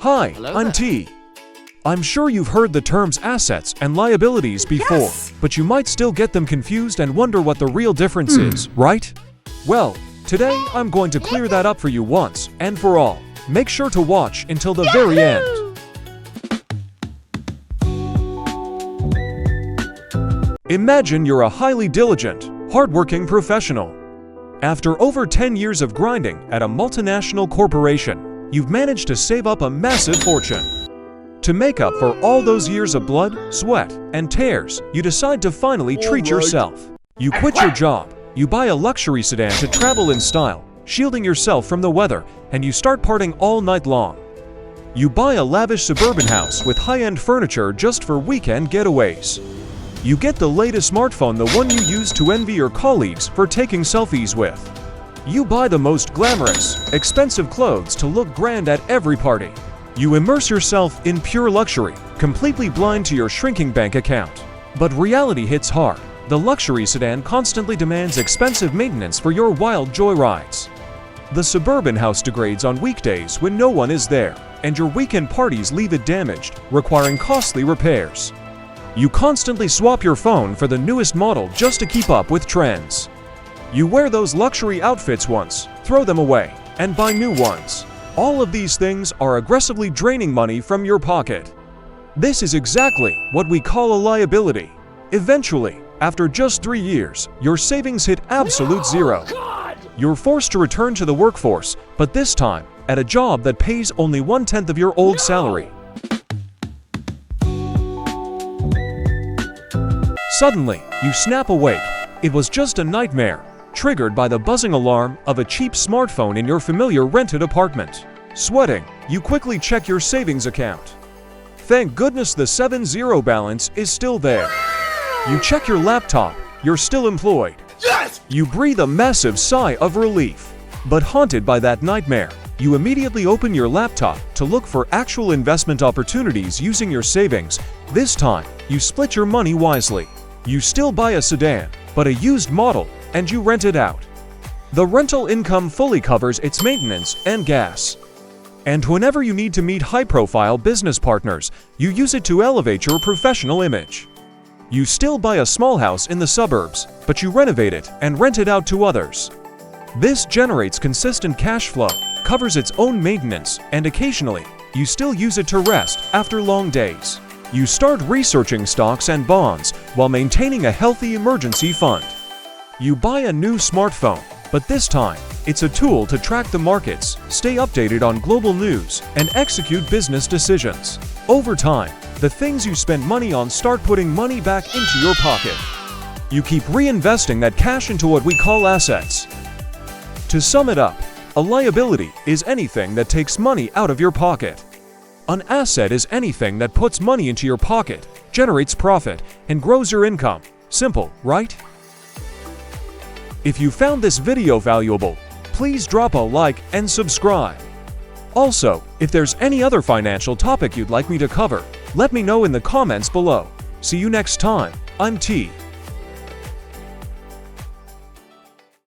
Hi, Hello I'm there. T. I'm sure you've heard the terms assets and liabilities before, Yes! but you might still get them confused and wonder what the real difference is, right? Well, today I'm going to clear that up for you once and for all. Make sure to watch until the very end. Imagine you're a highly diligent, hardworking professional. After over 10 years of grinding at a multinational corporation, you've managed to save up a massive fortune. To make up for all those years of blood, sweat, and tears, you decide to finally treat yourself. You quit your job, you buy a luxury sedan to travel in style, shielding yourself from the weather, and you start partying all night long. You buy a lavish suburban house with high-end furniture just for weekend getaways. You get the latest smartphone, the one you use to envy your colleagues for taking selfies with. You buy the most glamorous, expensive clothes to look grand at every party. You immerse yourself in pure luxury, completely blind to your shrinking bank account. But reality hits hard. The luxury sedan constantly demands expensive maintenance for your wild joyrides. The suburban house degrades on weekdays when no one is there, and your weekend parties leave it damaged, requiring costly repairs. You constantly swap your phone for the newest model just to keep up with trends. You wear those luxury outfits once, throw them away, and buy new ones. All of these things are aggressively draining money from your pocket. This is exactly what we call a liability. Eventually, after just 3 years, your savings hit absolute zero. You're forced to return to the workforce, but this time, at a job that pays only 1/10 of your old salary. Suddenly, you snap awake. It was just a nightmare, triggered by the buzzing alarm of a cheap smartphone in your familiar rented apartment. Sweating, you quickly check your savings account. Thank goodness the 7-0 balance is still there. You check your laptop, you're still employed. Yes! You breathe a massive sigh of relief. But haunted by that nightmare, you immediately open your laptop to look for actual investment opportunities using your savings. This time, you split your money wisely. You still buy a sedan, but a used model, and you rent it out. The rental income fully covers its maintenance and gas. And whenever you need to meet high-profile business partners, you use it to elevate your professional image. You still buy a small house in the suburbs, but you renovate it and rent it out to others. This generates consistent cash flow, covers its own maintenance, and occasionally, you still use it to rest after long days. You start researching stocks and bonds while maintaining a healthy emergency fund. You buy a new smartphone, but this time, it's a tool to track the markets, stay updated on global news, and execute business decisions. Over time, the things you spend money on start putting money back into your pocket. You keep reinvesting that cash into what we call assets. To sum it up, a liability is anything that takes money out of your pocket. An asset is anything that puts money into your pocket, generates profit, and grows your income. Simple, right? If you found this video valuable, please drop a like and subscribe. Also, if there's any other financial topic you'd like me to cover, let me know in the comments below. See you next time. I'm T.